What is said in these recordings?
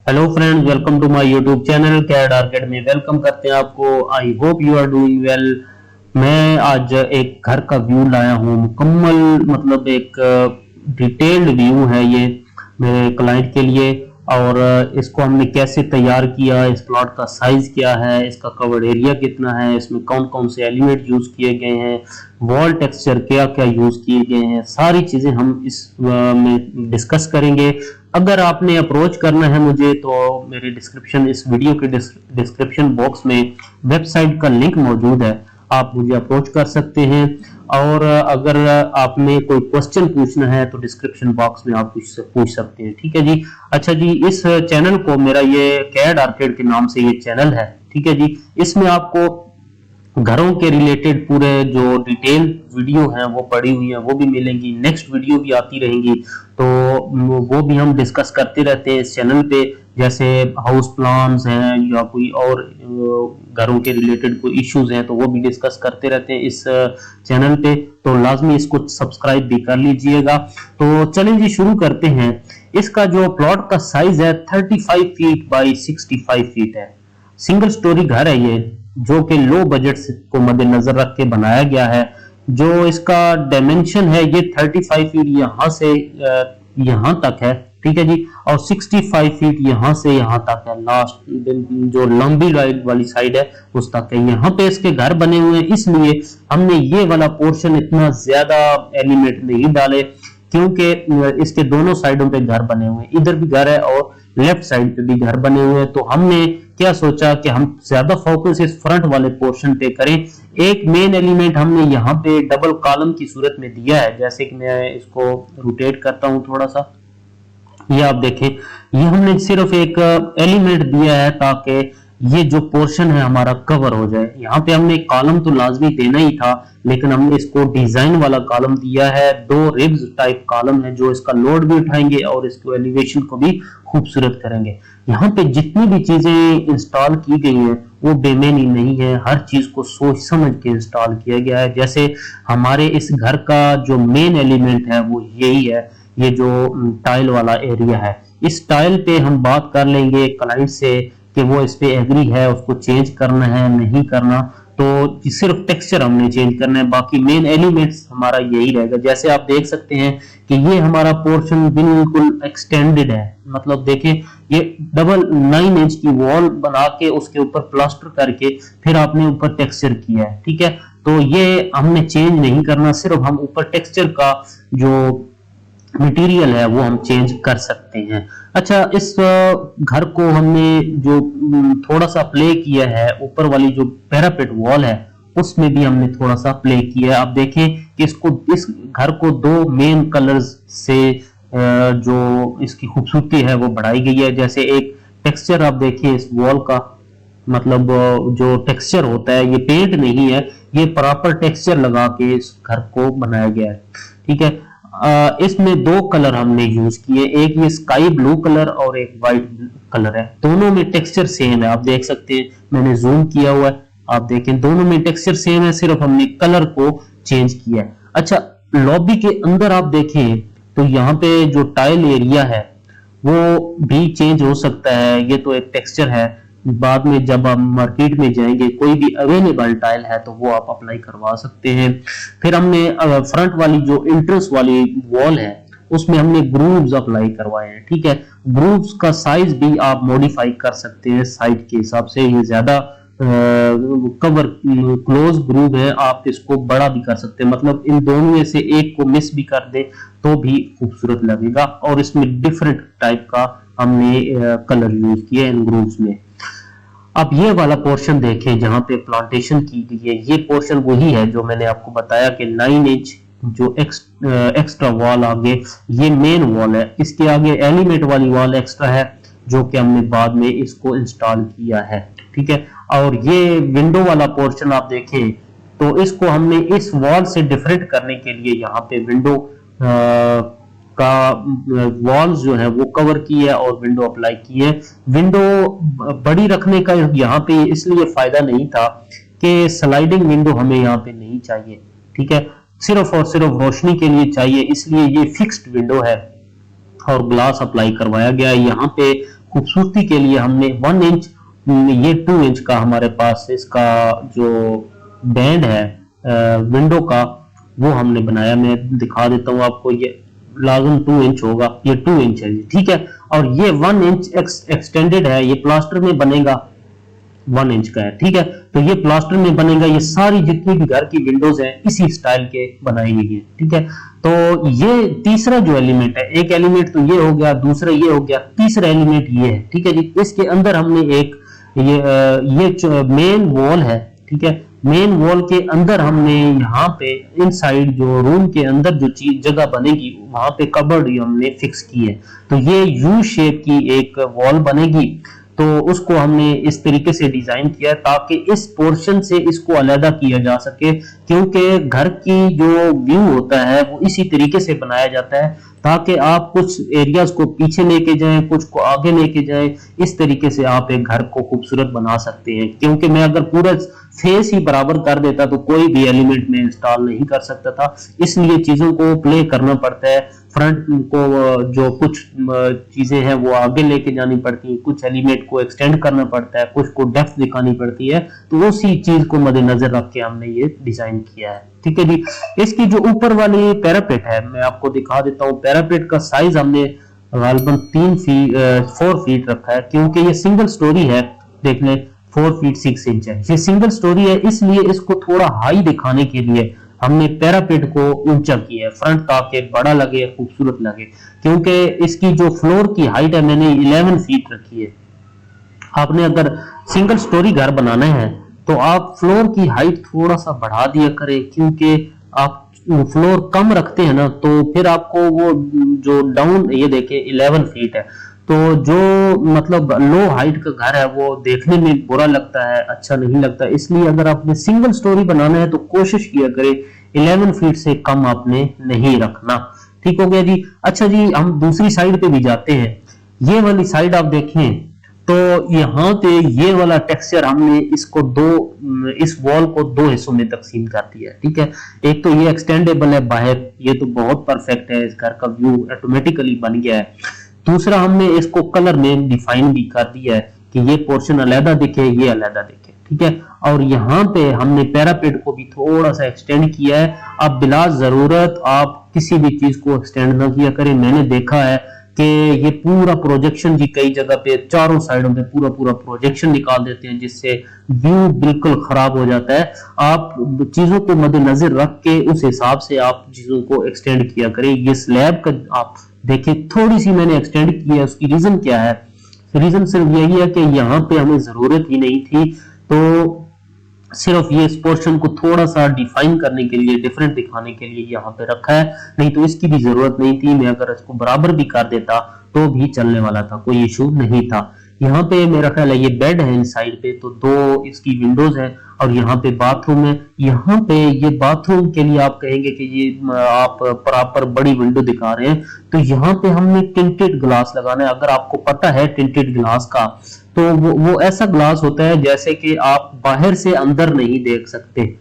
Hello friends, welcome to my YouTube channel CAD Arcade में welcome करते हैं आपको। I hope you are doing well. मैं आज एक घर का व्यू लाया हूँ मुकम्मल, मतलब एक डिटेल्ड व्यू है ये मेरे क्लाइंट के लिए। और इसको हमने कैसे तैयार किया, इस प्लॉट का साइज क्या है, इसका कवर्ड एरिया कितना है, इसमें कौन कौन से एलिमेंट यूज किए गए हैं, वॉल टेक्सचर क्या क्या यूज किए गए हैं, सारी चीजें हम इस में डिस्कस करेंगे। अगर आपने अप्रोच करना है मुझे तो मेरे डिस्क्रिप्शन, इस वीडियो के डिस्क्रिप्शन बॉक्स में वेबसाइट का लिंक मौजूद है, आप मुझे अप्रोच कर सकते हैं। और अगर आपने कोई क्वेश्चन पूछना है तो डिस्क्रिप्शन बॉक्स में आप पूछ सकते हैं। ठीक है जी। अच्छा जी, इस चैनल को, मेरा ये कैड आर्केड के नाम से ये चैनल है, ठीक है जी। इसमें आपको घरों के रिलेटेड पूरे जो डिटेल वीडियो हैं वो पड़ी हुई हैं, वो भी मिलेंगी। नेक्स्ट वीडियो भी आती रहेंगी, तो वो भी हम डिस्कस करते रहते हैं इस चैनल पे। जैसे हाउस प्लान्स हैं या कोई और घरों के रिलेटेड कोई इश्यूज हैं तो वो भी डिस्कस करते रहते हैं इस चैनल पे। तो लाजमी इसको सब्सक्राइब भी कर लीजिएगा। तो चलें जी, शुरू करते हैं। इसका जो प्लॉट का साइज है 35 फीट बाई 65 फीट है। सिंगल स्टोरी घर है ये, जो कि लो बजट को मद्देनजर रख के बनाया गया है। जो इसका डायमेंशन है ये 35 फीट यहां से यहां तक है, ठीक है जी। और 65 फीट यहां से यहां तक है, लास्ट जो लंबी वाली साइड है उस तक है। यहाँ पे इसके घर बने हुए हैं, इसलिए हमने ये वाला पोर्शन इतना ज्यादा एलिमेंट नहीं डाले, क्योंकि इसके दोनों साइडों पे घर बने हुए हैं, इधर भी घर है और लेफ्ट साइड पे भी घर बने हुए हैं। तो हमने क्या सोचा कि हम ज्यादा फोकस इस फ्रंट वाले पोर्शन पे करें। एक मेन एलिमेंट हमने यहाँ पे डबल कॉलम की सूरत में दिया है, जैसे कि मैं इसको रोटेट करता हूं थोड़ा सा, ये आप देखें, ये हमने सिर्फ एक एलिमेंट दिया है ताकि ये जो पोर्शन है हमारा कवर हो जाए। यहाँ पे हमने कॉलम तो लाजमी देना ही था, लेकिन हमने इसको डिजाइन वाला कॉलम दिया है। दो रिब्स टाइप कॉलम है जो इसका लोड भी उठाएंगे और इसको एलिवेशन को भी खूबसूरत करेंगे। यहाँ पे जितनी भी चीजें इंस्टॉल की गई हैं वो बेमेनी नहीं है, हर चीज को सोच समझ के इंस्टॉल किया गया है। जैसे हमारे इस घर का जो मेन एलिमेंट है वो यही है, ये जो टाइल वाला एरिया है। इस टाइल पे हम बात कर लेंगे क्लाइंट से कि वो इस पे एग्री है, उसको चेंज करना है नहीं करना, तो सिर्फ टेक्सचर हमने चेंज करना है, बाकी मेन एलिमेंट्स हमारा यही रहेगा। जैसे आप देख सकते हैं कि ये हमारा पोर्शन बिल्कुल एक्सटेंडेड है, मतलब देखें ये डबल 9 इंच की वॉल बना के उसके ऊपर प्लास्टर करके फिर आपने ऊपर टेक्सचर किया है, ठीक है। तो ये हमने चेंज नहीं करना, सिर्फ हम ऊपर टेक्सचर का जो मटेरियल है वो हम चेंज कर सकते हैं। अच्छा, इस घर को हमने जो थोड़ा सा प्ले किया है, ऊपर वाली जो पैरापेट वॉल है उसमें भी हमने थोड़ा सा प्ले किया है। आप देखें कि इस घर को दो मेन कलर्स से जो इसकी खूबसूरती है वो बढ़ाई गई है। जैसे एक टेक्सचर आप देखिए इस वॉल का, मतलब जो टेक्सचर होता है ये पेंट नहीं है, ये प्रॉपर टेक्सचर लगा के इस घर को बनाया गया है, ठीक है। इसमें दो कलर हमने यूज किए, एक ये स्काई ब्लू कलर और एक वाइट कलर है। दोनों में टेक्सचर सेम है, आप देख सकते हैं, मैंने जूम किया हुआ है, आप देखें दोनों में टेक्सचर सेम है, सिर्फ हमने कलर को चेंज किया है। अच्छा, लॉबी के अंदर आप देखें तो यहाँ पे जो टाइल एरिया है वो भी चेंज हो सकता है। ये तो एक टेक्सचर है, बाद में जब आप मार्केट में जाएंगे कोई भी अवेलेबल टाइल है तो वो आप अप्लाई करवा सकते हैं। फिर हमने फ्रंट वाली जो इंट्रेंस वाली वॉल है उसमें हमने ग्रूव्स अप्लाई करवाए हैं, ठीक है। ग्रूव्स का साइज भी आप मॉडिफाई कर सकते हैं साइड के हिसाब से, ये ज्यादा कवर क्लोज ग्रूव है, आप इसको बड़ा भी कर सकते हैं, मतलब इन दोनों में से एक को मिस भी कर दे तो भी खूबसूरत लगेगा। और इसमें डिफरेंट टाइप का हमने कलर यूज किया इन ग्रूव्स में। अब ये वाला पोर्शन देखें जहां पे प्लांटेशन की गई है, ये पोर्शन वही है जो मैंने आपको बताया कि 9 इंच जो एक्स्ट्रा वॉल आगे, ये मेन वॉल है, इसके आगे एलिमेंट वाली वॉल एक्स्ट्रा है जो कि हमने बाद में इसको इंस्टॉल किया है, ठीक है। और ये विंडो वाला पोर्शन आप देखें तो इसको हमने इस वॉल से डिफरेंट करने के लिए यहाँ पे विंडो का वॉल्स जो है वो कवर की है और विंडो अप्लाई की है। विंडो बड़ी रखने का यहाँ पे इसलिए फायदा नहीं था कि स्लाइडिंग विंडो हमें यहाँ पे नहीं चाहिए, ठीक है, सिर्फ और सिर्फ रोशनी के लिए चाहिए, इसलिए ये फिक्स्ड विंडो है और ग्लास अप्लाई करवाया गया है। यहाँ पे खूबसूरती के लिए हमने 1 इंच, ये 2 इंच का हमारे पास इसका जो बैंड है विंडो का, वो हमने बनाया। मैं दिखा देता हूँ आपको, ये लाजम 2 इंच होगा, ये 2 इंच है, ठीक है। और ये 1 इंच एक्सटेंडेड है, ये प्लास्टर में बनेगा, 1 इंच का है, ठीक है। तो ये प्लास्टर में बनेगा, ये सारी जितनी भी घर की विंडोज हैं इसी स्टाइल के बनाई हुई है, ठीक है। तो ये तीसरा जो एलिमेंट है, एक एलिमेंट तो ये हो गया, दूसरा ये हो गया, तीसरा एलिमेंट ये है, ठीक है जी। इसके अंदर हमने एक ये मेन वॉल है, ठीक है। मेन वॉल के अंदर हमने यहाँ पे इनसाइड जो रूम के अंदर जो चीज जगह बनेगी वहां पे कबर्ड हमने फिक्स की है। तो ये यू शेप की एक वॉल बनेगी, तो उसको हमने इस तरीके से डिजाइन किया ताकि इस पोर्शन से इसको अलग किया जा सके, क्योंकि घर की जो व्यू होता है वो इसी तरीके से बनाया जाता है ताकि आप कुछ एरियाज को पीछे लेके जाएं, कुछ को आगे लेके जाएं, इस तरीके से आप एक घर को खूबसूरत बना सकते हैं। क्योंकि मैं अगर पूरा फेस ही बराबर कर देता तो कोई भी एलिमेंट में इंस्टॉल नहीं कर सकता था, इसलिए चीजों को प्ले करना पड़ता है। फ्रंट को जो कुछ चीजें हैं वो आगे लेके जानी पड़ती है, कुछ एलिमेंट को एक्सटेंड करना पड़ता है, कुछ को डेप्थ दिखानी पड़ती है, तो उसी चीज को मद्देनजर रख के हमने ये डिजाइन किया है, ठीक है जी। इसकी जो ऊपर वाली पैरापेट है मैं आपको दिखा देता हूँ। पैरापेट का साइज हमने गालबन 4 फीट रखा है, क्योंकि ये सिंगल स्टोरी है, देख लें 4 फीट 6 इंच है, ये सिंगल स्टोरी है, इसलिए इसको थोड़ा हाई दिखाने के लिए हमने पैरापेट को ऊंचा किया है फ्रंट, ताकि बड़ा लगे, खूबसूरत लगे। क्योंकि इसकी जो फ्लोर की हाइट है मैंने 11 फीट रखी है। आपने अगर सिंगल स्टोरी घर बनाना है तो आप फ्लोर की हाइट थोड़ा सा बढ़ा दिया करें, क्योंकि आप फ्लोर कम रखते हैं ना तो फिर आपको वो जो डाउन, ये देखिए 11 फीट है, तो जो मतलब लो हाइट का घर है वो देखने में बुरा लगता है, अच्छा नहीं लगता। इसलिए अगर आपने सिंगल स्टोरी बनाना है तो कोशिश किया करें 11 फीट से कम आपने नहीं रखना, ठीक हो गया जी। अच्छा जी, हम दूसरी साइड पे भी जाते हैं। ये वाली साइड आप देखें तो यहाँ पे ये वाला टेक्सचर हमने इसको इस वॉल को 2 हिस्सों में तकसीम कर दिया है, ठीक है। एक तो ये एक्सटेंडेबल है बाहर, ये तो बहुत परफेक्ट है, इस घर का व्यू ऑटोमेटिकली बन गया है। दूसरा हमने इसको कलर में डिफाइन भी कर दिया है कि ये पोर्शन अलहदा दिखे, ये अलहदा दिखे, ठीक है। और यहाँ पे हमने पैरापेट को भी थोड़ा सा एक्सटेंड किया है। अब बिला जरूरत आप किसी भी चीज को एक्सटेंड ना किया करें। मैंने देखा है कि ये पूरा प्रोजेक्शन जी कई जगह पे चारों साइडों पे पूरा प्रोजेक्शन निकाल देते हैं, जिससे व्यू बिल्कुल खराब हो जाता है। आप चीजों को मद्देनजर रख के उस हिसाब से आप चीजों को एक्सटेंड किया करें। ये स्लैब का आप देखिए थोड़ी सी मैंने एक्सटेंड की है, उसकी रीजन क्या है? रीजन सिर्फ यही है कि यहाँ पे हमें जरूरत ही नहीं थी, तो सिर्फ ये इस पोर्शन को थोड़ा सा डिफाइन करने के लिए, डिफरेंट दिखाने के लिए यहाँ पे रखा है, नहीं तो इसकी भी जरूरत नहीं थी। मैं अगर इसको बराबर भी कर देता तो भी चलने वाला था, कोई इशू नहीं था। यहाँ पे मेरा ख्याल है ये बेड है इन साइड पे, तो 2 इसकी विंडोज है और यहाँ पे बाथरूम है। यहाँ पे ये बाथरूम के लिए आप कहेंगे कि ये आप प्रॉपर बड़ी विंडो दिखा रहे हैं, तो यहाँ पे हमने टिंटेड ग्लास लगाना है। अगर आपको पता है टिंटेड ग्लास का, तो वो ऐसा ग्लास होता है जैसे कि आप बाहर से अंदर नहीं देख सकते,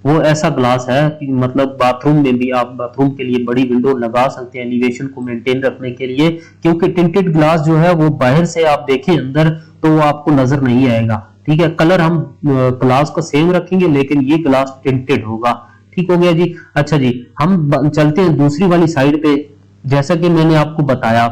वो ऐसा ग्लास है कि मतलब बाथरूम में भी आप बाथरूम के लिए बड़ी विंडो लगा सकते हैं एलिवेशन को मेंटेन रखने के लिए, क्योंकि टिंटेड ग्लास जो है वो बाहर से आप देखें अंदर तो वो आपको नजर नहीं आएगा, ठीक है। कलर हम ग्लास का सेम रखेंगे लेकिन ये ग्लास टिंटेड होगा, ठीक हो गया जी। अच्छा जी, हम चलते हैं दूसरी वाली साइड पे। जैसा कि मैंने आपको बताया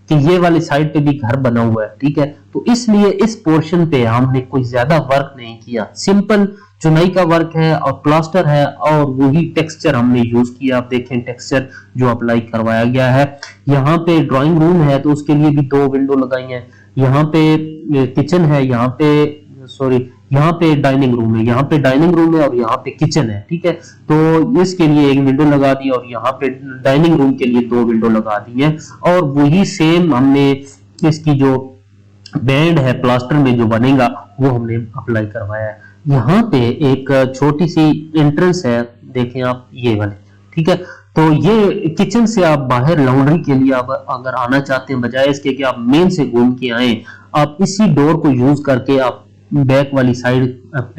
कि ये वाली साइड पे भी घर बना हुआ है, ठीक है, तो इसलिए इस पोर्शन पे हमने कोई ज्यादा वर्क नहीं किया, सिंपल चुनाई का वर्क है और प्लास्टर है और वही टेक्सचर हमने यूज किया। आप देखें टेक्सचर जो अप्लाई करवाया गया है। यहाँ पे ड्राइंग रूम है तो उसके लिए भी 2 विंडो लगाई हैं। यहाँ पे किचन है, यहाँ पे डाइनिंग रूम है, यहाँ पे डाइनिंग रूम है और यहाँ पे किचन है, ठीक है। तो इसके लिए 1 विंडो लगा दी और यहाँ पे डाइनिंग रूम के लिए 2 विंडो लगा दी है। और वही सेम हमने इसकी जो बैंड है प्लास्टर में जो बनेगा वो हमने अप्लाई करवाया है। यहाँ पे एक छोटी सी एंट्रेंस है, देखें आप ये वाले, ठीक है। तो ये किचन से आप बाहर लॉन्ड्री के लिए आप अगर आना चाहते हैं, बजाय इसके कि आप मेन से घूम के आए, आप इसी डोर को यूज करके आप बैक वाली साइड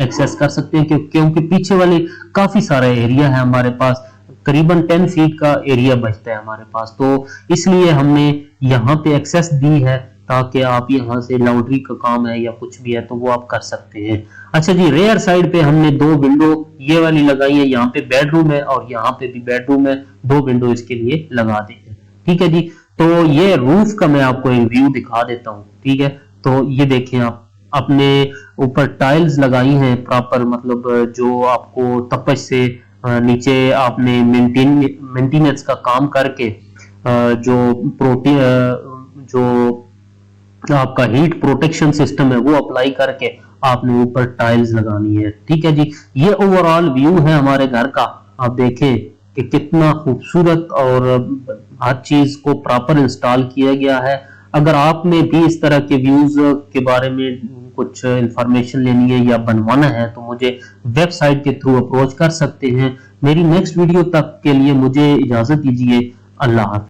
एक्सेस कर सकते हैं, क्योंकि पीछे वाले काफी सारा एरिया है हमारे पास, करीबन 10 फीट का एरिया बचता है हमारे पास, तो इसलिए हमने यहाँ पे एक्सेस दी है ताकि आप यहाँ से लॉन्ड्री का काम है या कुछ भी है तो वो आप कर सकते हैं। अच्छा जी, रेयर साइड पे हमने दो विंडो ये वाली लगाई है, यहाँ पे बेडरूम है और यहाँ पे भी बेडरूम है, दो विंडो इसके लिए लगा दी है। ठीक है जी, तो ये रूफ का मैं आपको एक व्यू दिखा देता हूँ। ठीक है, तो ये देखें आप अपने ऊपर टाइल्स लगाई हैं प्रॉपर, मतलब जो आपको तपश से नीचे आपने मेंटेनेंस का काम करके जो प्रोटीन जो आपका हीट प्रोटेक्शन सिस्टम है वो अप्लाई करके आपने ऊपर टाइल्स लगानी है। ठीक है जी, ये ओवरऑल व्यू है हमारे घर का। आप देखें कि कितना खूबसूरत और हर चीज को प्रॉपर इंस्टॉल किया गया है। अगर आपने भी इस तरह के व्यूज के बारे में कुछ इंफॉर्मेशन लेनी है या बनवाना है तो मुझे वेबसाइट के थ्रू अप्रोच कर सकते हैं। मेरी नेक्स्ट वीडियो तक के लिए मुझे इजाजत दीजिए। अल्लाह हाफ़िज़।